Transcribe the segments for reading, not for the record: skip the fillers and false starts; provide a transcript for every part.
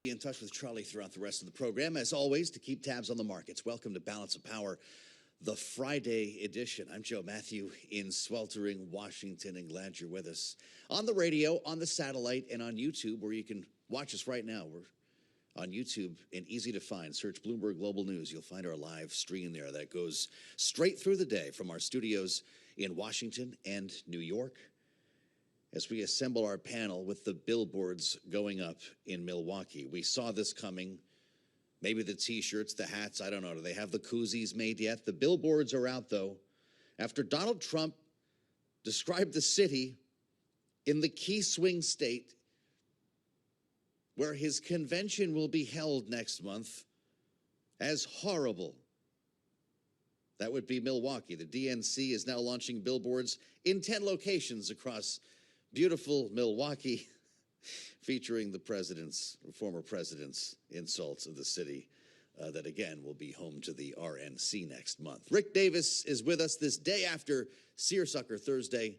Be in touch with Charlie throughout the rest of the program. As always, to keep tabs on the markets, welcome to Balance of Power, the Friday edition. I'm Joe Matthew in sweltering Washington, and glad you're with us on the radio, on the satellite, and on YouTube, where you can watch us right now. We're on YouTube and easy to find. Search Bloomberg Global News. You'll find our live stream there that goes straight through the day from our studios in Washington and New York, as we assemble our panel with the billboards going up in Milwaukee. We saw this coming. Maybe the T-shirts, the hats, I don't know. Do they have the koozies made yet? The billboards are out, though, after Donald Trump described the city in the key swing state where his convention will be held next month as horrible. That would be Milwaukee. The DNC is now launching billboards in 10 locations across beautiful Milwaukee, featuring the former president's insults of the city that, again, will be home to the RNC next month. Rick Davis is with us this day after Seersucker Thursday,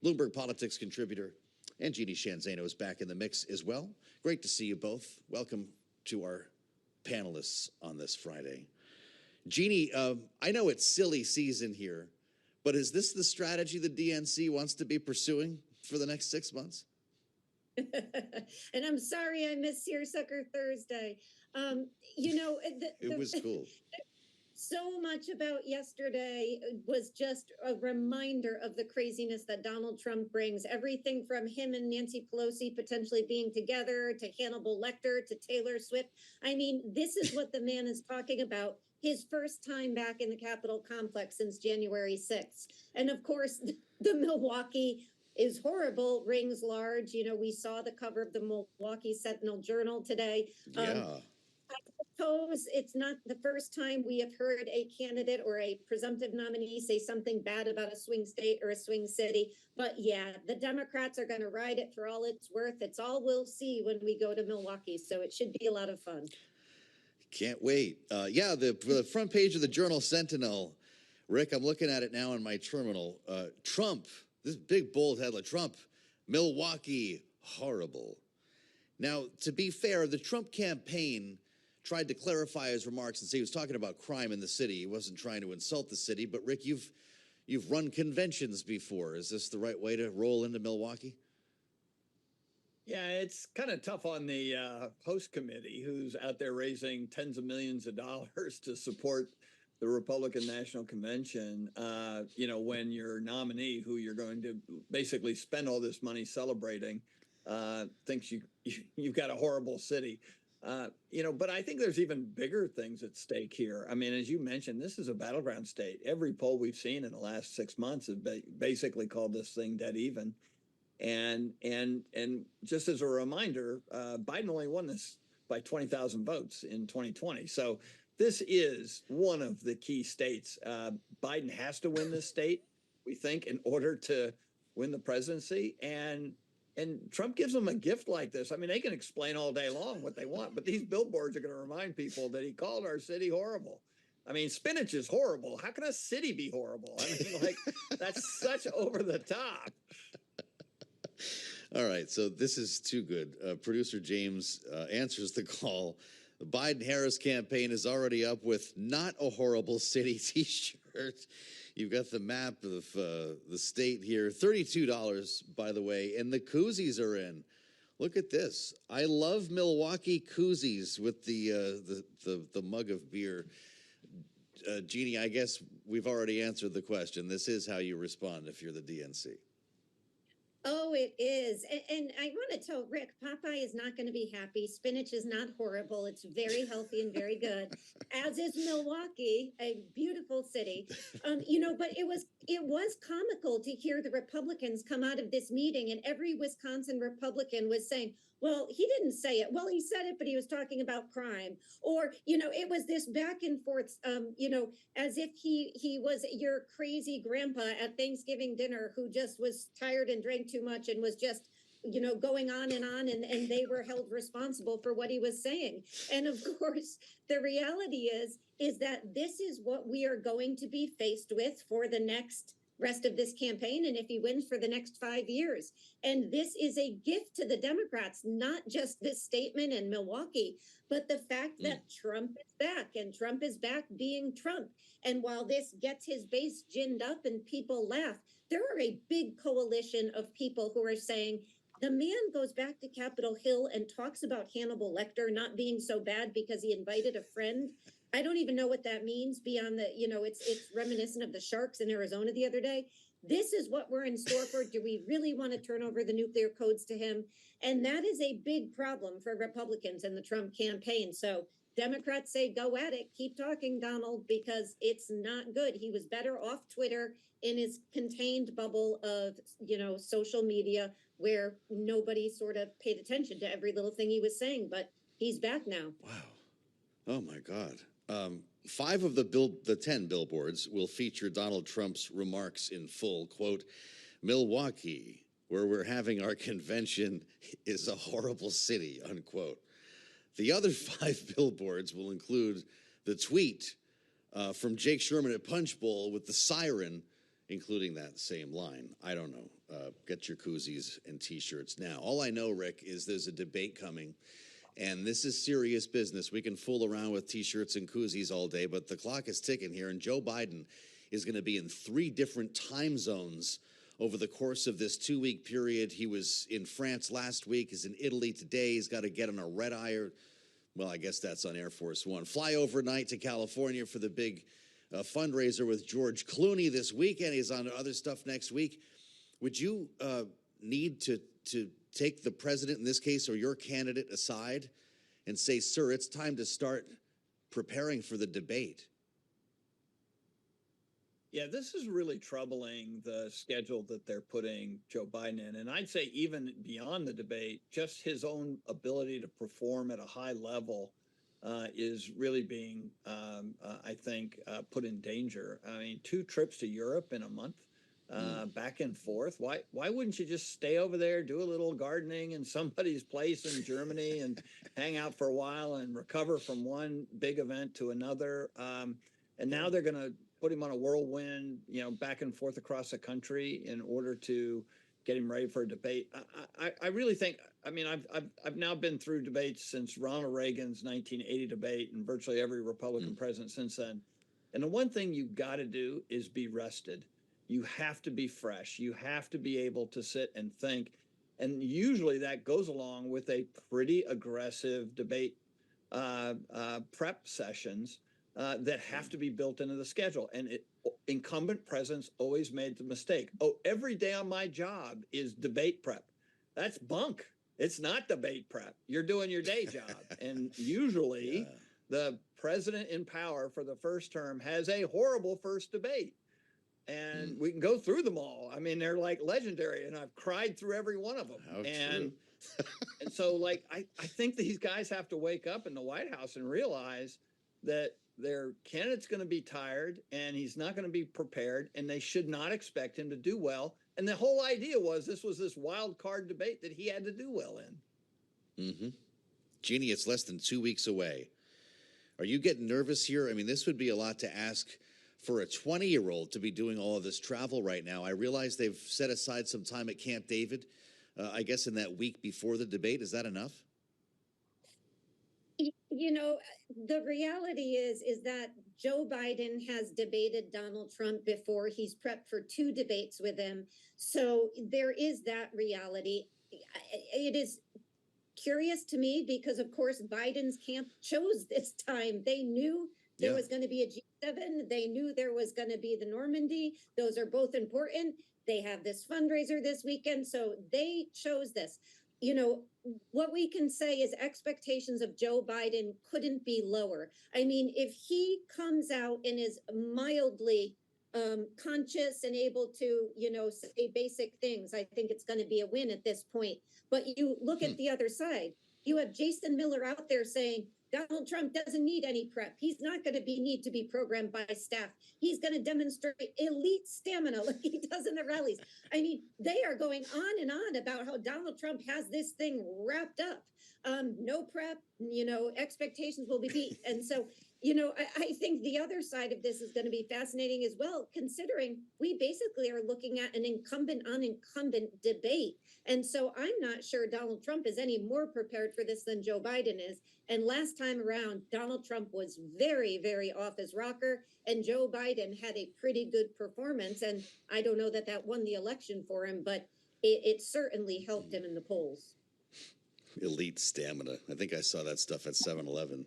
Bloomberg Politics contributor, and Jeannie Shanzano is back in the mix as well. Great to see you both. Welcome to our panelists on this Friday. Jeannie, I know it's silly season here, but is this the strategy the DNC wants to be pursuing for the next 6 months? And I'm sorry I missed Seersucker Thursday. It was cool. So much about yesterday was just a reminder of the craziness that Donald Trump brings. Everything from him and Nancy Pelosi potentially being together, to Hannibal Lecter, to Taylor Swift. I mean, this is what the man is talking about. His first time back in the Capitol complex since January 6th. And of course, the Milwaukee is horrible, rings large. You know, we saw the cover of the Milwaukee Sentinel Journal today. Yeah. I suppose it's not the first time we have heard a candidate or a presumptive nominee say something bad about a swing state or a swing city. But yeah, the Democrats are going to ride it for all it's worth. It's all we'll see when we go to Milwaukee. So it should be a lot of fun. Can't wait. The front page of the Journal Sentinel, Rick, I'm looking at it now in my terminal. Trump, this big bold headline, Trump, Milwaukee, horrible. Now, to be fair, the Trump campaign tried to clarify his remarks and say he was talking about crime in the city. He wasn't trying to insult the city. But Rick, you've run conventions before. Is this the right way to roll into Milwaukee? Yeah, it's kind of tough on the host committee, who's out there raising tens of millions of dollars to support the Republican National Convention. When your nominee, who you're going to basically spend all this money celebrating, thinks you've got a horrible city. But I think there's even bigger things at stake here. I mean, as you mentioned, this is a battleground state. Every poll we've seen in the last 6 months has basically called this thing dead even. And just as a reminder, Biden only won this by 20,000 votes in 2020. So this is one of the key states. Biden has to win this state, we think, in order to win the presidency. And Trump gives them a gift like this. I mean, they can explain all day long what they want, but these billboards are going to remind people that he called our city horrible. I mean, spinach is horrible. How can a city be horrible? I mean, that's such over the top. All right, so this is too good. Producer James answers the call. The Biden-Harris campaign is already up with not a horrible city T-shirt. You've got the map of the state here. $32, by the way, and the koozies are in. Look at this. I love Milwaukee koozies with the mug of beer. Jeannie, I guess we've already answered the question. This is how you respond if you're the DNC. Oh, it is. And I want to tell Rick, Popeye is not going to be happy. Spinach is not horrible. It's very healthy and very good, as is Milwaukee, a beautiful city. But it was comical to hear the Republicans come out of this meeting, and every Wisconsin Republican was saying, well, he didn't say it. Well, he said it, but he was talking about crime. Or, it was this back and forth, as if he was your crazy grandpa at Thanksgiving dinner who just was tired and drank too much and was just, going on, and they were held responsible for what he was saying. And of course, the reality is that this is what we are going to be faced with for the next rest of this campaign and if he wins for the next 5 years. And this is a gift to the Democrats, not just this statement in Milwaukee, but the fact that Trump is back, and Trump is back being Trump. And while this gets his base ginned up and people laugh, there are a big coalition of people who are saying, the man goes back to Capitol Hill and talks about Hannibal Lecter not being so bad because he invited a friend. I don't even know what that means beyond the, it's reminiscent of the sharks in Arizona the other day. This is what we're in store for. Do we really want to turn over the nuclear codes to him? And that is a big problem for Republicans in the Trump campaign. So Democrats say, go at it. Keep talking, Donald, because it's not good. He was better off Twitter in his contained bubble of, social media where nobody sort of paid attention to every little thing he was saying. But he's back now. Wow. Oh, my God. 5 of the 10 billboards will feature Donald Trump's remarks in full. Quote, Milwaukee, where we're having our convention, is a horrible city, unquote. The other 5 billboards will include the tweet from Jake Sherman at Punch Bowl with the siren, including that same line. I don't know. Get your koozies and T-shirts now. All I know, Rick, is there's a debate coming. And this is serious business. We can fool around with T-shirts and koozies all day, but the clock is ticking here. And Joe Biden is going to be in 3 different time zones over the course of this 2-week period. He was in France last week. He's in Italy today. He's got to get on a red eye. Well, I guess that's on Air Force One. Fly overnight to California for the big fundraiser with George Clooney this weekend. He's on other stuff next week. Would you need to take the president in this case or your candidate aside and say, sir, it's time to start preparing for the debate? Yeah, this is really troubling, the schedule that they're putting Joe Biden in. And I'd say even beyond the debate, just his own ability to perform at a high level is really being, I think, put in danger. I mean, 2 trips to Europe in a month. Back and forth. Why wouldn't you just stay over there, do a little gardening in somebody's place in Germany and hang out for a while and recover from one big event to another? And now they're going to put him on a whirlwind, back and forth across the country in order to get him ready for a debate. I really think, I've now been through debates since Ronald Reagan's 1980 debate and virtually every Republican president since then. And the one thing you've got to do is be rested. You have to be fresh. You have to be able to sit and think. And usually that goes along with a pretty aggressive debate prep sessions that have to be built into the schedule. And incumbent presidents always made the mistake. Oh, every day on my job is debate prep. That's bunk. It's not debate prep. You're doing your day job. And usually the president in power for the first term has a horrible first debate. And we can go through them all. I mean, they're like legendary, and I've cried through every one of them. And so, I think these guys have to wake up in the White House and realize that their candidate's going to be tired, and he's not going to be prepared, and they should not expect him to do well. And the whole idea was this wild card debate that he had to do well in. Jeannie, it's less than 2 weeks away. Are you getting nervous here? I mean, this would be a lot to ask for a 20-year-old to be doing all of this travel right now. I realize they've set aside some time at Camp David, I guess in that week before the debate. Is that enough? The reality is that Joe Biden has debated Donald Trump before. He's prepped for 2 debates with him. So there is that reality. It is curious to me because, of course, Biden's camp chose this time. They knew there was going to be a G7. They knew there was going to be the Normandy. Those are both important. They have this fundraiser this weekend. So they chose this. What we can say is expectations of Joe Biden couldn't be lower. I mean, if he comes out and is mildly conscious and able to, say basic things, I think it's going to be a win at this point. But you look at the other side. You have Jason Miller out there saying, Donald Trump doesn't need any prep. He's not going to need to be programmed by staff. He's going to demonstrate elite stamina like he does in the rallies. I mean, they are going on and on about how Donald Trump has this thing wrapped up. No prep, expectations will be beat. And so, I think the other side of this is going to be fascinating as well, considering we basically are looking at an incumbent on incumbent debate. And so I'm not sure Donald Trump is any more prepared for this than Joe Biden is. And last time around, Donald Trump was very, very off his rocker, and Joe Biden had a pretty good performance. And I don't know that won the election for him, but it certainly helped him in the polls. Elite stamina. I think I saw that stuff at 7-Eleven.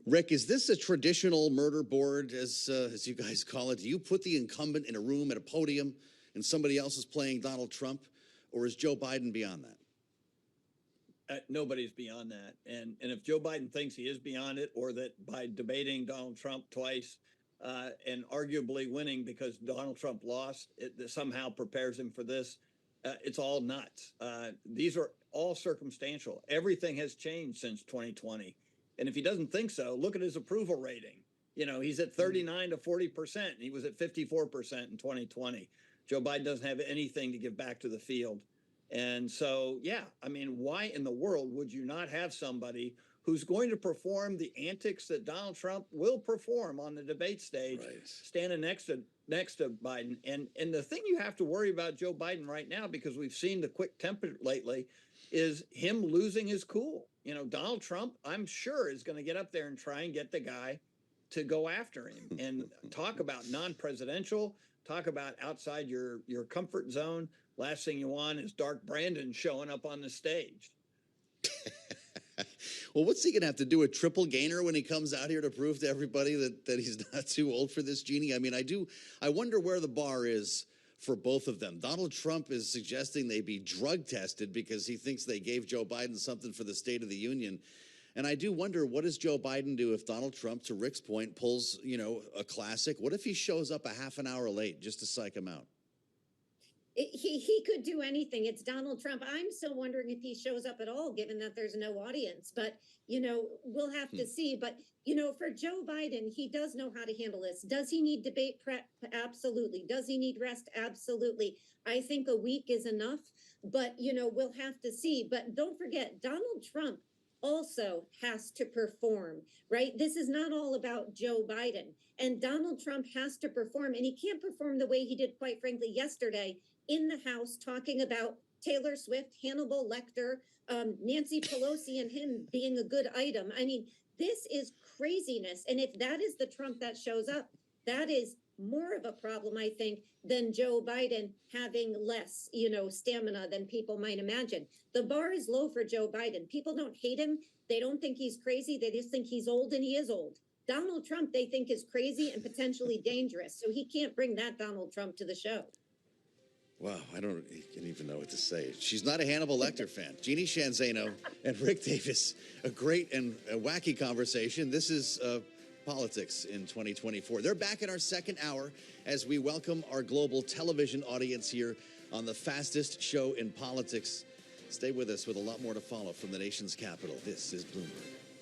Rick, is this a traditional murder board, as you guys call it? Do you put the incumbent in a room at a podium and somebody else is playing Donald Trump, or is Joe Biden beyond that? Nobody's beyond that. And if Joe Biden thinks he is beyond it, or that by debating Donald Trump twice and arguably winning because Donald Trump lost, it somehow prepares him for this, it's all nuts. These are all circumstantial. Everything has changed since 2020. And if he doesn't think so, look at his approval rating. He's at 39 to 40%. He was at 54% in 2020. Joe Biden doesn't have anything to give back to the field. And so, yeah, I mean, why in the world would you not have somebody who's going to perform the antics that Donald Trump will perform on the debate stage, standing next to Biden? And the thing you have to worry about Joe Biden right now, because we've seen the quick temper lately, is him losing his cool. Donald Trump, I'm sure, is going to get up there and try and get the guy to go after him and talk about non-presidential, talk about outside your comfort zone. Last thing you want is Dark Brandon showing up on the stage. Well, what's he going to have to do, a triple gainer when he comes out here to prove to everybody that he's not too old for this, Jeannie? I mean, I wonder where the bar is for both of them. Donald Trump is suggesting they be drug tested because he thinks they gave Joe Biden something for the State of the Union. And I do wonder, what does Joe Biden do if Donald Trump, to Rick's point, pulls, a classic? What if he shows up a half an hour late just to psych him out? He could do anything. It's Donald Trump. I'm still wondering if he shows up at all, given that there's no audience. But, we'll have to see. But, for Joe Biden, he does know how to handle this. Does he need debate prep? Absolutely. Does he need rest? Absolutely. I think a week is enough. But, we'll have to see. But don't forget, Donald Trump also has to perform, right? This is not all about Joe Biden. And Donald Trump has to perform. And he can't perform the way he did, quite frankly, yesterday in the House, talking about Taylor Swift, Hannibal Lecter, Nancy Pelosi, and him being a good item. I mean, this is craziness. And if that is the Trump that shows up, that is more of a problem, I think, than Joe Biden having less, stamina than people might imagine. The bar is low for Joe Biden. People don't hate him. They don't think he's crazy. They just think he's old, and he is old. Donald Trump, they think, is crazy and potentially dangerous. So he can't bring that Donald Trump to the show. Wow, I don't even know what to say. She's not a Hannibal Lecter fan. Jeannie Shanzano and Rick Davis, a great and a wacky conversation. This is Politics in 2024. They're back in our second hour as we welcome our global television audience here on the fastest show in politics. Stay with us with a lot more to follow from the nation's capital. This is Bloomberg.